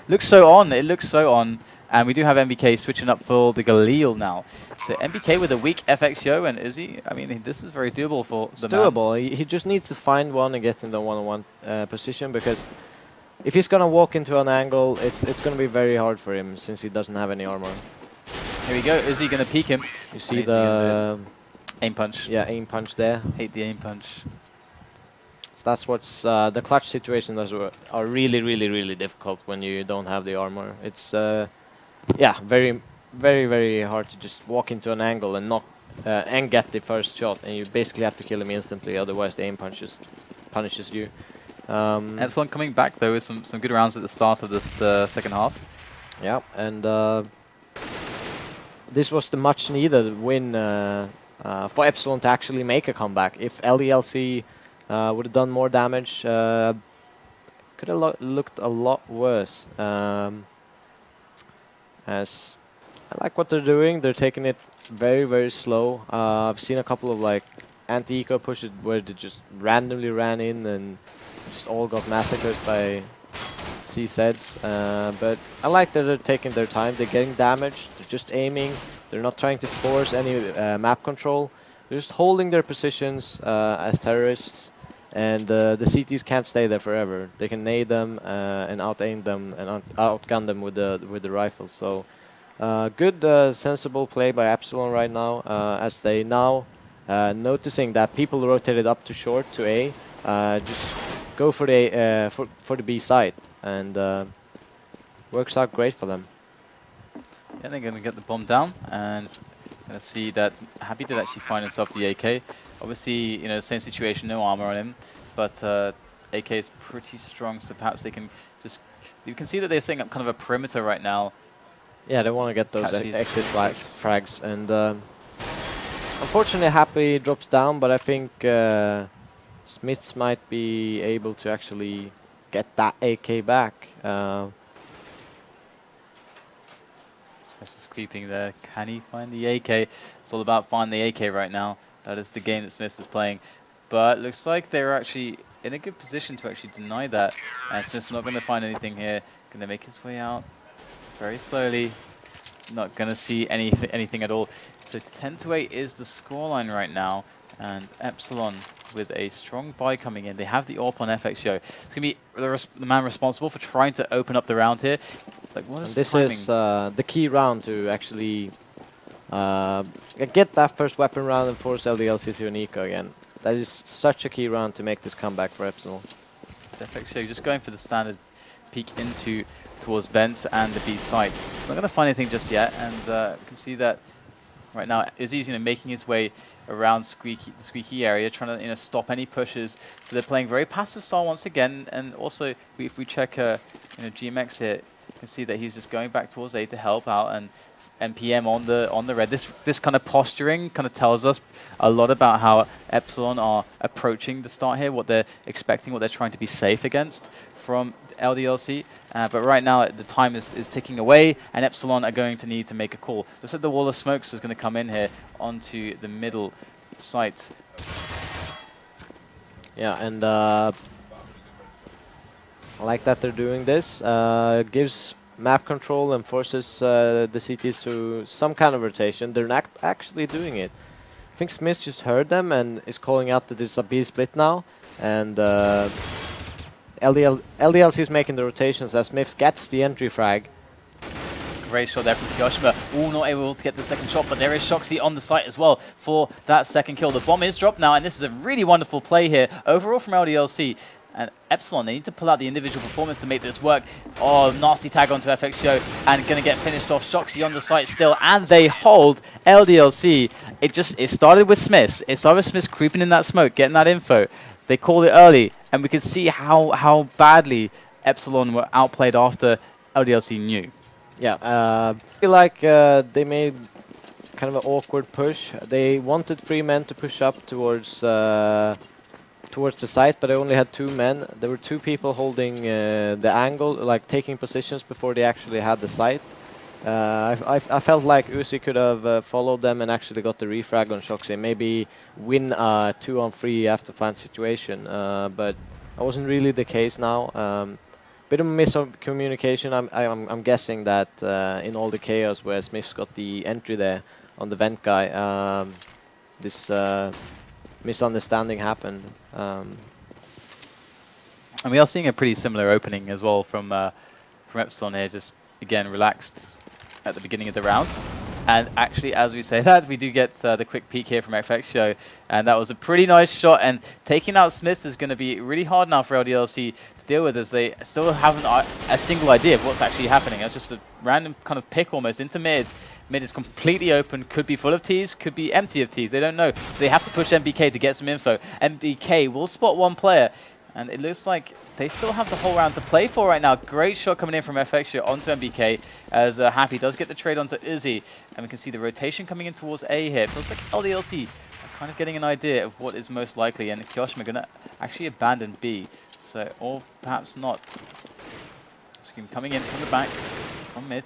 Looks so on. It looks so on. And we do have NBK switching up for the Galil now. So NBK with a weak FXO and Uzzziii. I mean, this is very doable for the man. It's doable. He just needs to find one and get in the one-on-one position, because if he's going to walk into an angle, it's going to be very hard for him since he doesn't have any armor. Here we go. Uzzziii going to peek him. You see the aim punch. Yeah, aim punch there. Hate the aim punch. So that's what's the clutch situations are really difficult when you don't have the armor. It's yeah, very hard to just walk into an angle and knock and get the first shot, and you basically have to kill him instantly, otherwise the aim punch just punishes you. Epsilon coming back though with some good rounds at the start of the second half. Yeah, and this was the much needed win for Epsilon to actually make a comeback. If LDLC would have done more damage, could have looked a lot worse. As I like what they're doing, they're taking it very, very slow. I've seen a couple of like anti-eco pushes where they just randomly ran in and just all got massacred by SmithZz. But I like that they're taking their time. They're getting damaged. They're just aiming. They're not trying to force any map control. They're just holding their positions as terrorists. And the CTs can't stay there forever. They can nade them and out-aim them and outgun them with the rifles. So good, sensible play by Epsilon right now, as they now noticing that people rotated up to short to A, just go for the B side, and works out great for them. Yeah, they're going to get the bomb down, and going to see that Happy did actually find himself the AK. Obviously, you know, same situation, no armor on him, but AK is pretty strong, so perhaps they can just... You can see that they're setting up kind of a perimeter right now. Yeah, they want to get those exit frags, and unfortunately Happy drops down, but I think SmithZz might be able to actually get that AK back. Just creeping there. Can he find the AK? It's all about finding the AK right now. That is the game that SmithZz is playing. But looks like they're actually in a good position to actually deny that. And SmithZz not going to find anything here. Going to make his way out very slowly. Not going to see anything at all. So 10-8 is the scoreline right now. And Epsilon with a strong buy coming in. They have the AWP on FXGO. It's going to be the man responsible for trying to open up the round here. Like, what is this is the key round to actually get that first weapon round and force LDLC to an eco again. That is such a key round to make this comeback for Epsilon. FXGO just going for the standard peek towards vents and the B sites. Not going to find anything just yet, and you can see that right now Uzzziii making his way around the squeaky area, trying to stop any pushes. So they're playing very passive style once again, and also if we check GMX here, you can see that he's just going back towards A to help out, and NPM on the red. This kind of posturing kind of tells us a lot about how Epsilon are approaching the start here, what they're expecting, what they're trying to be safe against from LDLC. But right now the time is ticking away, and Epsilon are going to need to make a call. Looks like the wall of smokes is going to come in here onto the middle site. Yeah, and I like that they're doing this. Gives map control and forces the CTs to some kind of rotation. They're not actually doing it. I think SmithZz just heard them and is calling out that it's a B split now. And LDLC is making the rotations as SmithZz gets the entry frag. Great shot there from kioShiMa. All not able to get the second shot, but there is shoxy on the site as well for that second kill. The bomb is dropped now, and this is a really wonderful play here overall from LDLC. And Epsilon, they need to pull out the individual performance to make this work. Oh, nasty tag onto FXGO, and going to get finished off. shoxy on the site still, and they hold LDLC. It started with SmithZz. It started with SmithZz creeping in that smoke, getting that info. They called it early, and we could see how badly Epsilon were outplayed after LDLC knew. Yeah, I feel like they made kind of an awkward push. They wanted 3 men to push up towards the site, but they only had 2 men. There were 2 people holding the angle, like taking positions before they actually had the site. I felt like Uzzziii could have followed them and actually got the refrag on shoxy, maybe win a 2-on-3 after plant situation, but that wasn't really the case now. Bit of miscommunication. I'm guessing that in all the chaos where SmithZz got the entry there on the vent guy, this misunderstanding happened. And we are seeing a pretty similar opening as well from Epsilon here, just again relaxed at the beginning of the round. And actually, as we say that, we do get the quick peek here from FXGO, and that was a pretty nice shot. And taking out SmithZz is going to be really hard now for LDLC to deal with, as they still haven't a single idea of what's actually happening. It's just a random kind of pick almost into mid. Mid is completely open, could be full of Ts, could be empty of Ts, they don't know. So they have to push NBK to get some info. NBK will spot 1 player, and it looks like they still have the whole round to play for right now. Great shot coming in from FXGO onto NBK, as Happy does get the trade onto Uzzziii. And we can see the rotation coming in towards A here. It feels like LDLC are kind of getting an idea of what is most likely, and kioShiMa going to actually abandon B. So, or perhaps not. Scream coming in from the back, from mid.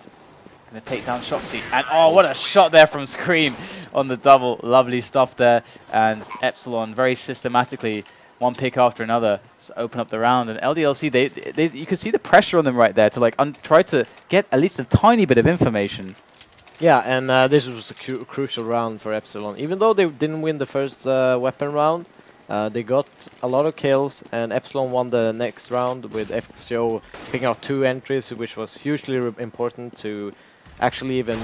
Going to take down shoxy. And oh, what a shot there from Scream on the double. Lovely stuff there. And Epsilon very systematically, one pick after another, just open up the round. And LDLC, you can see the pressure on them right there to like try to get at least a tiny bit of information. Yeah, and this was a crucial round for Epsilon. Even though they didn't win the first weapon round, they got a lot of kills, and Epsilon won the next round with FXO picking out 2 entries, which was hugely important to actually even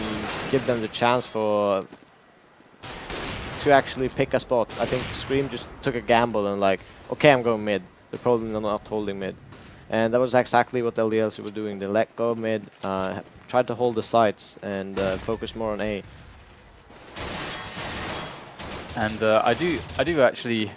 give them the chance to actually pick a spot. I think Scream just took a gamble and like, okay, I'm going mid. They're probably not holding mid. And that was exactly what LDLC were doing. They let go mid, tried to hold the sites, and focus more on A. And I do actually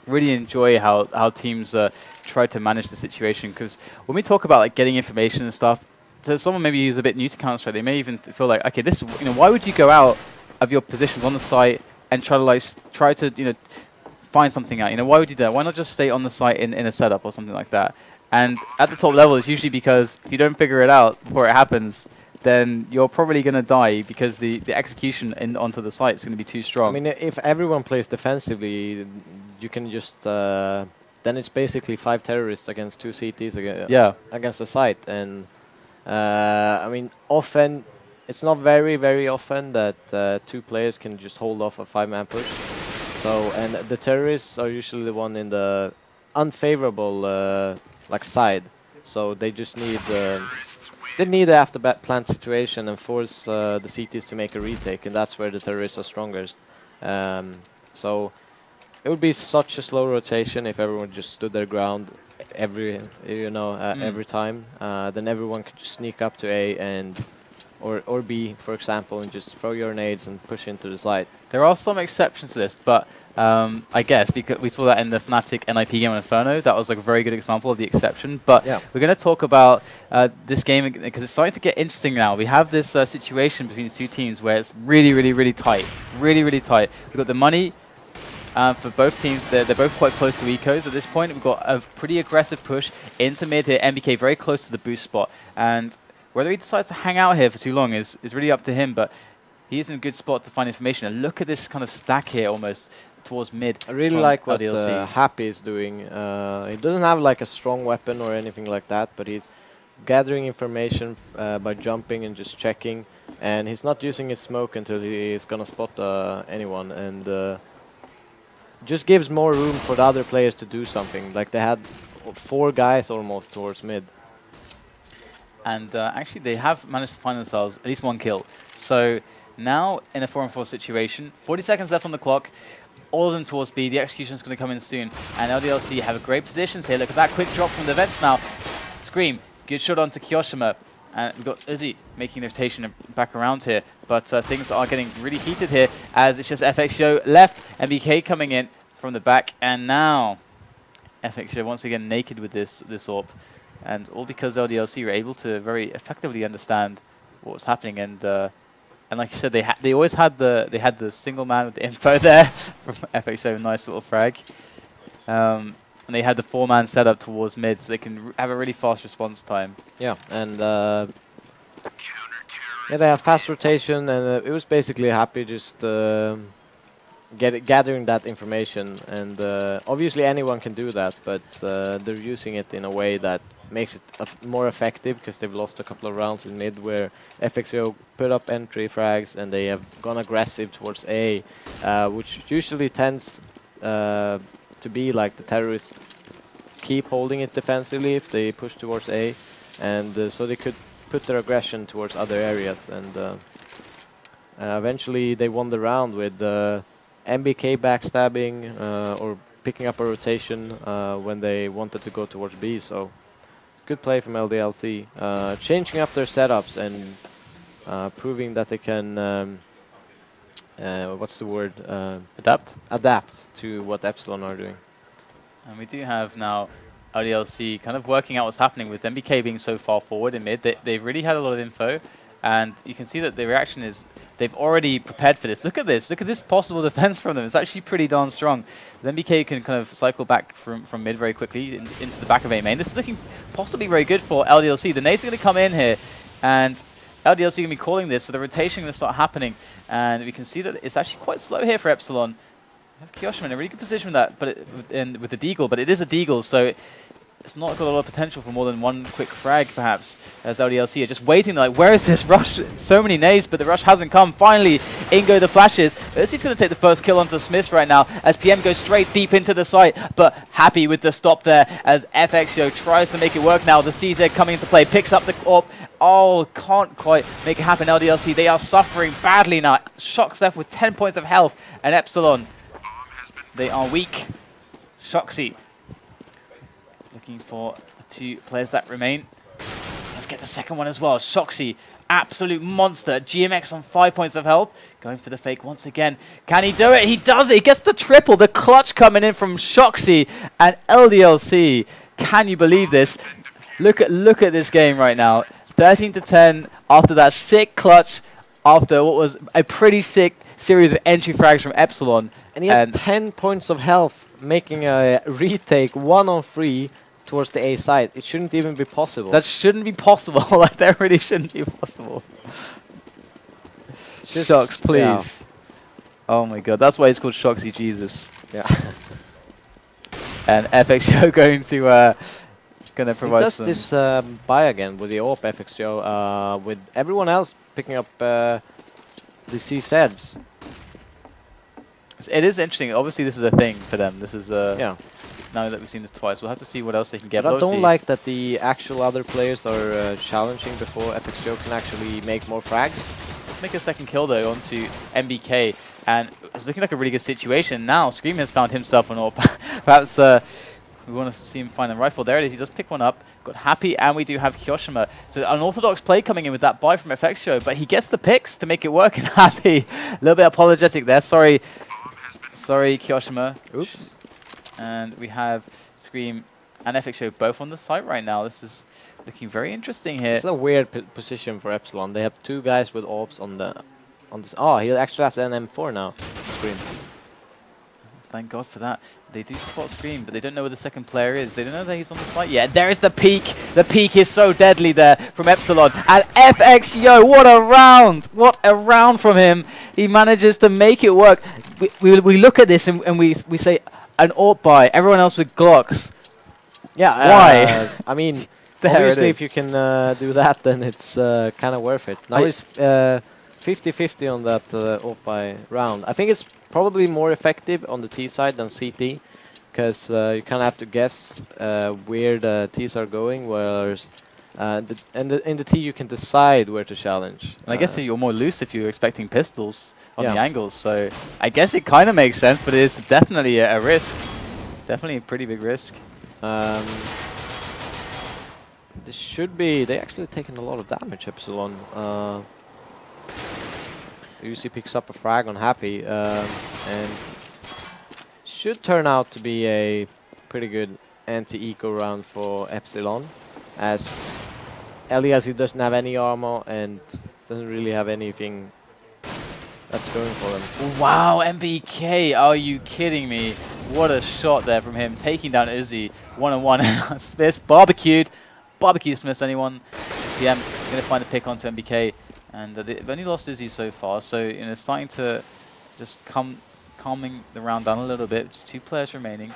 really enjoy how teams try to manage the situation, because when we talk about like getting information and stuff, so someone maybe who's a bit new to Counter-Strike, they may even feel like, okay, this, you know, why would you go out of your positions on the site and try to you know, find something out? You know, why would you do that? Why not just stay on the site in a setup or something like that? And at the top level, it's usually because if you don't figure it out before it happens, then you're probably going to die because the execution onto the site is going to be too strong. I mean, if everyone plays defensively, you can just then it's basically 5 terrorists against 2 CTs against the site. And I mean, often it's not very often that 2 players can just hold off a 5-man push. So, and the terrorists are usually the one in the unfavorable like side. So they just need they need the after plant situation and force the CTs to make a retake, and that's where the terrorists are strongest. So it would be such a slow rotation if everyone just stood their ground every time. Then everyone could just sneak up to A and or B, for example, and just throw your nades and push into the site. There are some exceptions to this, but I guess because we saw that in the Fnatic NIP game on Inferno, that was like a very good example of the exception. But we're going to talk about this game because it's starting to get interesting now. We have this situation between the 2 teams where it's really tight, really tight. We've got the money for both teams. They're both quite close to ecos at this point. We've got a pretty aggressive push into mid here. NBK very close to the boost spot, and whether he decides to hang out here for too long is really up to him. But he is in a good spot to find information. And look at this kind of stack here, almost towards mid. I really like what Happy is doing. He doesn't have like a strong weapon or anything like that, but he's gathering information by jumping and just checking. And he's not using his smoke until he's gonna spot anyone, and just gives more room for the other players to do something. Like they had 4 guys almost towards mid. And actually they have managed to find themselves at least 1 kill. So now in a 4-on-4 situation, 40 seconds left on the clock, all of them towards B. The execution is going to come in soon. And LDLC have a great positions here. Look at that quick drop from the vents now. Scream, good shot onto kioShiMa. And we've got Uzzziii making the rotation back around here. But things are getting really heated here as it's just FXO left. NBK coming in from the back. And now FXO once again naked with this AWP. And all because LDLC were able to very effectively understand what was happening. And like you said, they always had the single man with the info there from FXO, nice little frag. And they had the 4-man setup towards mid, so they can have a really fast response time. Yeah, and they have fast rotation, and it was basically Happy just gathering that information. And obviously anyone can do that, but they're using it in a way that makes it more effective, because they've lost a couple of rounds in mid where FXO put up entry frags and they have gone aggressive towards A, which usually tends to be like the terrorists keep holding it defensively if they push towards A, and so they could put their aggression towards other areas. And eventually they won the round with NBK backstabbing or picking up a rotation when they wanted to go towards B. So good play from LDLC, changing up their setups and proving that they can, what's the word? Adapt to what Epsilon are doing. And we do have now LDLC kind of working out what's happening with NBK being so far forward in mid. They've really had a lot of info, And you can see that the reaction is they've already prepared for this. Look at this. Look at this possible defense from them. It's actually pretty darn strong. The NBK can kind of cycle back from mid very quickly into the back of A main. This is looking possibly very good for LDLC. The nades are going to come in here, and LDLC going to be calling this, so the rotation going to start happening. And we can see that it's actually quite slow here for Epsilon. Have kioShiMa in a really good position with that, but with the deagle, but it is a deagle, so it's not got a lot of potential for more than one quick frag, perhaps, as LDLC are just waiting. Like, where is this rush? So many nades, but the rush hasn't come. Finally, in go the flashes. Uzzzii's going to take the first kill onto SmithZz right now, as PM goes straight deep into the site, but happy with the stop there, as FXio tries to make it work now. The CZ coming into play, picks up the AWP. Oh, can't quite make it happen. LDLC, they are suffering badly now. shox left with 10 points of health, and Epsilon, they are weak. shoxy looking for the 2 players that remain. Let's get the second one as well. shoxy, absolute monster. GMX on 5 points of health. Going for the fake once again. Can he do it? He does it. He gets the triple. The clutch coming in from shoxy and LDLC. Can you believe this? Look at this game right now. 13-10 after that sick clutch, after what was a pretty sick series of entry frags from Epsilon. And he had 10 points of health, making a retake 1-on-3 towards the A side. It shouldn't even be possible. That shouldn't be possible. Like, that really shouldn't be possible. shox, please. Yeah. Oh my god, that's why it's called shoxy Jesus. Yeah. And FXO going to provide some. He does this buy again with the AWP FXO, with everyone else picking up the CZs. It is interesting. Obviously, this is a thing for them. This is yeah. Now that we've seen this twice, we'll have to see what else they can get. But I don't like that the actual other players are challenging before FXO can actually make more frags. Let's make a second kill though onto NBK, and it's looking like a really good situation. Now Scream has found himself an AWP. Perhaps we want to see him find a rifle. There it is. He does pick one up. Got happy, and we do have kioShiMa. So an orthodox play coming in with that buy from FXO, but he gets the picks to make it work. And happy, a little bit apologetic there. Sorry, kioShiMa. Oops. And we have Scream and FXO both on the site right now. This is looking very interesting here. It's a weird position for Epsilon. They have 2 guys with AWPs on this. Oh, he actually has an M4 now. Scream. Thank God for that. They do spot Scream, but they don't know where the second player is. They don't know that he's on the site yet. There is the peak. The peak is so deadly there from Epsilon. And FXO, what a round! What a round from him. He manages to make it work. We look at this and we say, an AWP buy. Everyone else with Glocks. Yeah. Why? I mean, obviously, if you can do that, then it's kind of worth it. Now it's 50-50 on that AWP buy round. I think it's probably more effective on the T side than CT, because you kind of have to guess where the Ts are going, whereas in the T you can decide where to challenge. And I guess you're more loose if you're expecting pistols on the angles, so I guess it kind of makes sense, but it's definitely a risk. Definitely a pretty big risk. This should be... They actually taken a lot of damage, Epsilon. Uzzziii picks up a frag on Happy, and should turn out to be a pretty good anti-eco round for Epsilon, as LDLC doesn't have any armor and doesn't really have anything that's going for them. Wow, NBK, are you kidding me? What a shot there from him, taking down Uzzziii, one-on-one. SmithZz barbecued SmithZz, anyone? PM going to find a pick onto NBK. And they've only lost Uzzziii so far, so it's starting to just calming the round down a little bit. Just 2 players remaining.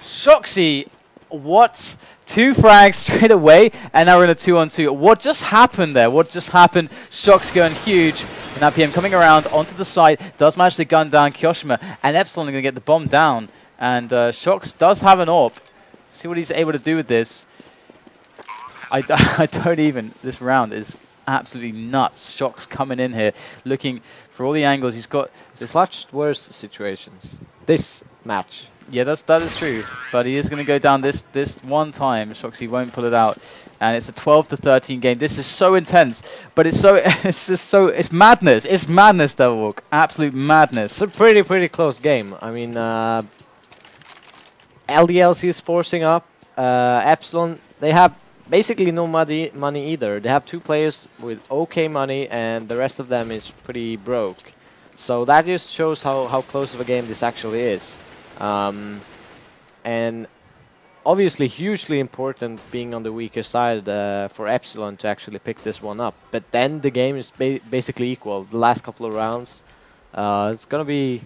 shoxy, what? 2 frags straight away, and now we're in a 2-on-2. What just happened there? What just happened? shox going huge. And now PM coming around onto the side, does manage to gun down kioShiMa, and Epsilon are going to get the bomb down. And shox does have an AWP. See what he's able to do with this. I don't even. This round is absolutely nuts. shox coming in here, looking for all the angles. He's got this clutched worse situations. This match. Yeah, that is true. But he is going to go down this one time. shoxy won't pull it out, and it's a 12-13 game. This is so intense, but it's it's madness. It's madness, Devilwalk. Absolute madness. It's a pretty close game. I mean, LDLC is forcing up. Epsilon, they have basically no money either. They have 2 players with okay money, and the rest of them is pretty broke. So that just shows how close of a game this actually is. And obviously hugely important being on the weaker side for Epsilon to actually pick this one up. But then the game is basically equal. The last couple of rounds, it's going to be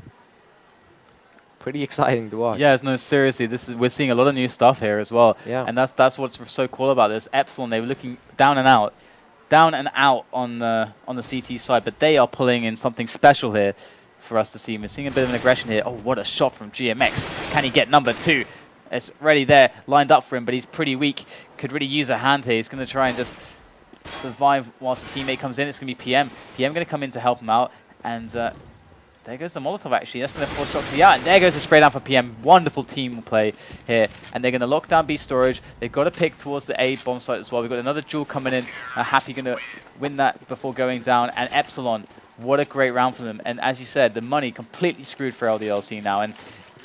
pretty exciting to watch. Yeah, no, seriously, we're seeing a lot of new stuff here as well. Yeah. And that's what's so cool about this. Epsilon, they were looking down and out on the CT side, but they are pulling in something special here for us to see. We're seeing a bit of an aggression here. Oh, what a shot from GMX. Can he get number 2? It's ready there, lined up for him, but he's pretty weak. Could really use a hand here. He's going to try and just survive whilst the teammate comes in. It's going to be PM. PM going to come in to help him out. And there goes the Molotov, actually. That's going to force shox out. And there goes the spray down for PM. Wonderful team play here. And they're going to lock down B storage. They've got to pick towards the A bomb site as well. We've got another duel coming in. Happy going to win that before going down. And Epsilon, what a great round for them. And as you said, the money completely screwed for LDLC now.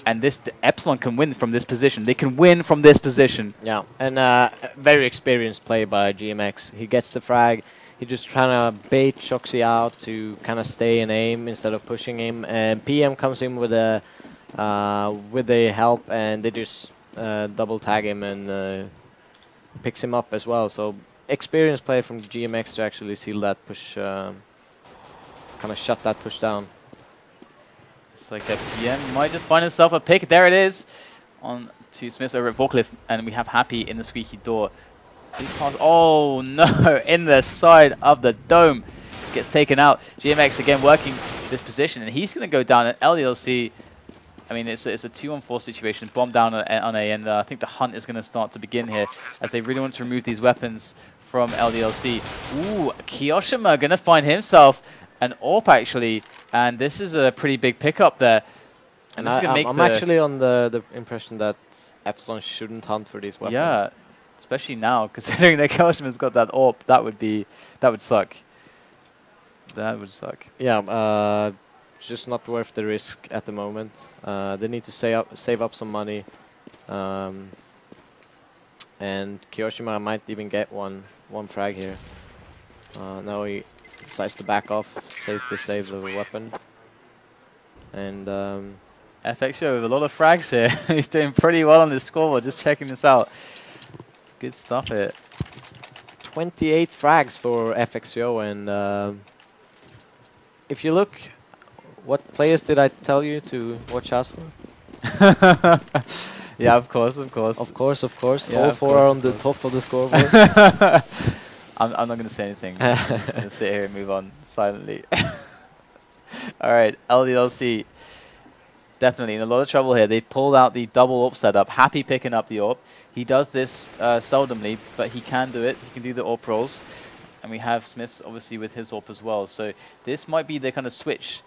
And this Epsilon can win from this position. They can win from this position. Yeah, and very experienced play by GMX. He gets the frag. He's just trying to bait shox out to kind of stay in aim instead of pushing him. And PM comes in with the help, and they just double tag him and picks him up as well. So experienced play from GMX to actually seal that push, kind of shut that push down. It's like a PM might just find himself a pick. There it is on to SmithZz over at Vorcliffe, and we have Happy in the squeaky door. Oh no, in the side of the dome. Gets taken out. GMX again working this position, and he's going to go down at LDLC. I mean, it's a 2-on-4 situation. Bomb down on A, and I think the hunt is going to start to begin here as they really want to remove these weapons from LDLC. Ooh, kioShiMa going to find himself an AWP actually, and this is a pretty big pickup there. And I'm actually on the impression that Epsilon shouldn't hunt for these weapons. Yeah, especially now, considering that kioShiMa's got that AWP. That would suck. That would suck. Yeah, just not worth the risk at the moment. They need to save up some money, and kioShiMa might even get one frag here. Now he decides to back off, safely save the weapon. And FXO with a lot of frags here. He's doing pretty well on this scoreboard, just checking this out. Good stuff here. 28 frags for FXO, and if you look, what players did I tell you to watch out for? Yeah, of course. Of course. Yeah, all 4 are on the top of the scoreboard. I'm not going to say anything. I'm just going to sit here and move on silently. All right, LDLC. Definitely in a lot of trouble here. They pulled out the double AWP setup. Happy picking up the AWP. He does this seldomly, but he can do it. He can do the AWP rolls. And we have SmithZz obviously with his AWP as well. So this might be the kind of switch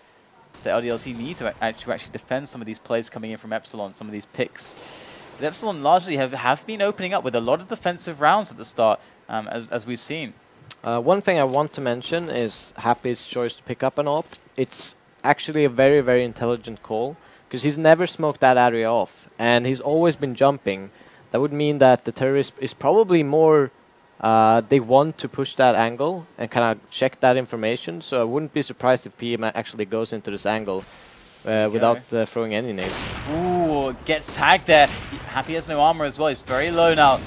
that LDLC need to actually defend some of these plays coming in from Epsilon, some of these picks. But Epsilon largely have been opening up with a lot of defensive rounds at the start, as we've seen. One thing I want to mention is Happy's choice to pick up an AWP. It's actually a very, very intelligent call, because he's never smoked that area off, and he's always been jumping. That would mean that the terrorist is probably more, they want to push that angle and kind of check that information, so I wouldn't be surprised if PM actually goes into this angle without throwing any nades. Ooh, gets tagged there. Happy has no armor as well. He's very low now.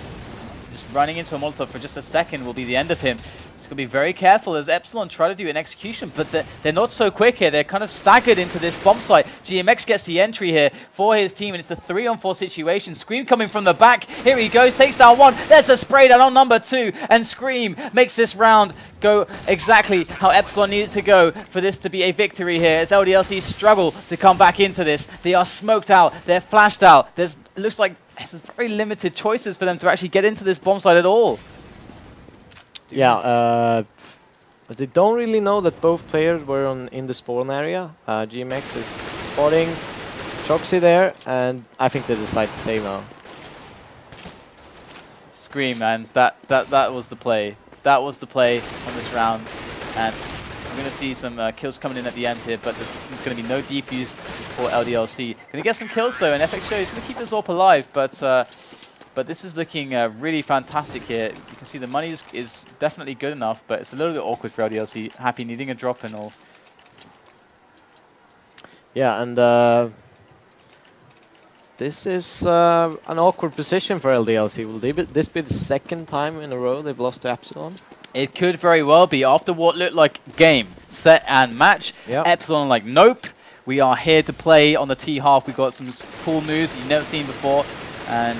Just running into a Molotov for just a second will be the end of him. He's going to be very careful as Epsilon try to do an execution, but they're not so quick here. They're kind of staggered into this bomb site. GMX gets the entry here for his team, and it's a 3-on-4 situation. Scream coming from the back. Here he goes, takes down 1. There's a spray down on number 2, and Scream makes this round go exactly how Epsilon needed to go for this to be a victory here, as LDLC struggle to come back into this. They are smoked out. They're flashed out. It looks like there's very limited choices for them to actually get into this bomb site at all. Yeah, but they don't really know that both players were in the spawn area. GMX is spotting shox there, and I think they decide to save now. Scream, man. That was the play. That was the play on this round, and we're going to see some kills coming in at the end here, but there's going to be no defuse for LDLC. Going to get some kills though, and FXO is going to keep his AWP alive, but But this is looking really fantastic here. You can see the money is definitely good enough, but it's a little bit awkward for LDLC. Happy needing a drop and all. Yeah, and this is an awkward position for LDLC. Will this be the second time in a row they've lost to Epsilon? It could very well be. After what looked like game, set, and match, Epsilon like, nope. We are here to play on the T half. We've got some cool moves you've never seen before, and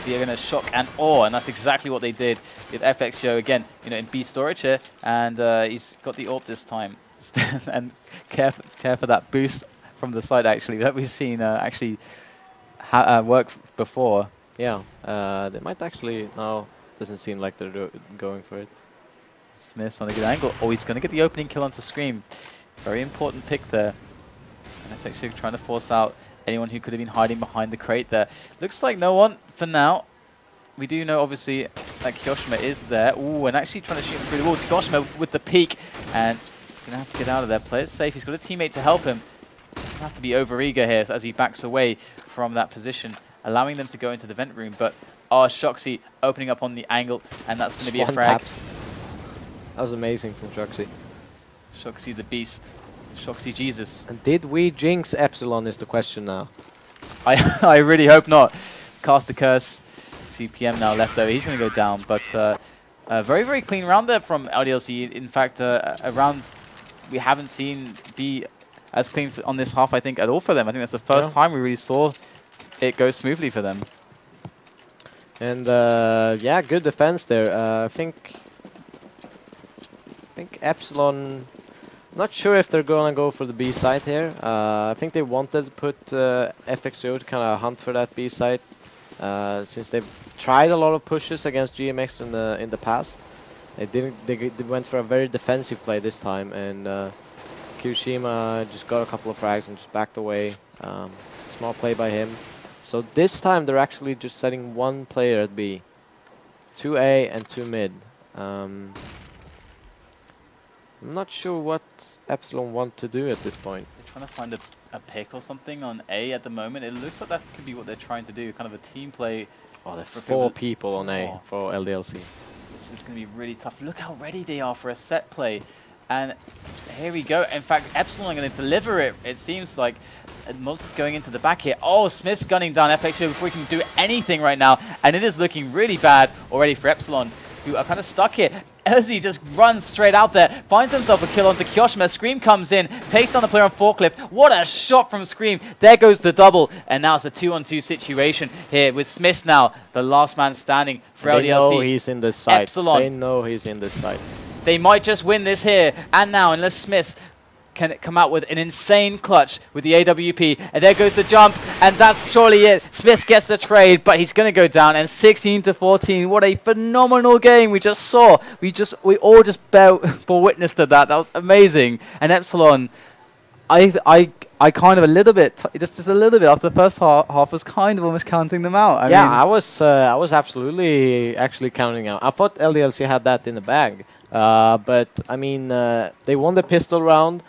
we are going to shock and awe, and that's exactly what they did with FX Joe again, you know, in B storage here, and he's got the AWP this time. And care for that boost from the side actually that we've seen actually work before. Yeah, they might actually now. Doesn't seem like they're going for it. SmithZz on a good angle. Oh, he's going to get the opening kill onto Scream. Very important pick there. And FX Joe trying to force out anyone who could have been hiding behind the crate there. Looks like no one for now. We do know, obviously, that kioShiMa is there. Ooh, and actually trying to shoot him through the wall. kioShiMa with the peek. And going to have to get out of there. Play it safe. He's got a teammate to help him. Doesn't have to be over-eager here as he backs away from that position, allowing them to go into the vent room. But shoxy opening up on the angle, and that's going to be a frag. That was amazing from shoxy. shoxy the beast. shoxy Jesus. And did we jinx Epsilon is the question now. I really hope not. Cast a curse. CPM now left over. He's going to go down, but a very, very clean round there from LDLC. In fact, a round we haven't seen be as clean on this half, I think, at all for them. I think that's the first time we really saw it go smoothly for them. And yeah, good defense there. I think Epsilon. Not sure if they're gonna go for the B site here. I think they wanted to put FXO to kind of hunt for that B site, since they've tried a lot of pushes against GMX in the past. They didn't. They went for a very defensive play this time, and kioShiMa just got a couple of frags and just backed away. Small play by him. So this time they're actually just setting one player at B, 2A and 2 mid. I'm not sure what Epsilon want to do at this point. They're trying to find a pick or something on A at the moment. It looks like that could be what they're trying to do, kind of a team play. Oh, there are 4 people on A for LDLC. This is going to be really tough. Look how ready they are for a set play. And here we go. In fact, Epsilon are going to deliver it. It seems like Molotov going into the back here. Oh, SmithZz gunning down FX before he can do anything right now. And it is looking really bad already for Epsilon, who are kind of stuck here. Uzzziii just runs straight out there, finds himself a kill onto kioShiMa. Scream comes in, takes down the player on forklift. What a shot from Scream. There goes the double. And now it's a 2-on-2 situation here with SmithZz now, the last man standing for LDLC. They know he's in this site. Epsilon. They know he's in this site. They might just win this here and now, unless SmithZz can come out with an insane clutch with the AWP. And there goes the jump, and that's surely it. SmithZz gets the trade, but he's going to go down. And 16-14, what a phenomenal game we just saw. We all just bore witness to that. That was amazing. And Epsilon, I kind of a little bit, just a little bit after the first half was kind of almost counting them out. I mean, I was absolutely actually counting out. I thought LDLC had that in the bag. But I mean, they won the pistol round.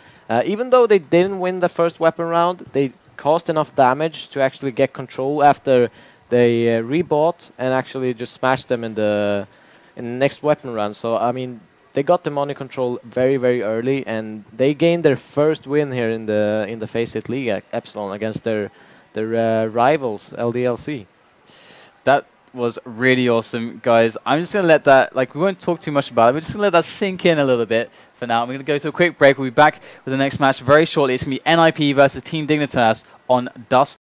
Even though they didn't win the first weapon round, they caused enough damage to actually get control after they rebought and actually just smashed them in the next weapon round. So I mean, they got the money control very, very early, and they gained their first win here in the FACEIT League at Epsilon against their rivals LDLC. That was really awesome, guys. I'm just going to let that, like, we won't talk too much about it. We're just going to let that sink in a little bit for now. We're going to go to a quick break. We'll be back with the next match very shortly. It's going to be NIP versus Team Dignitas on Dust.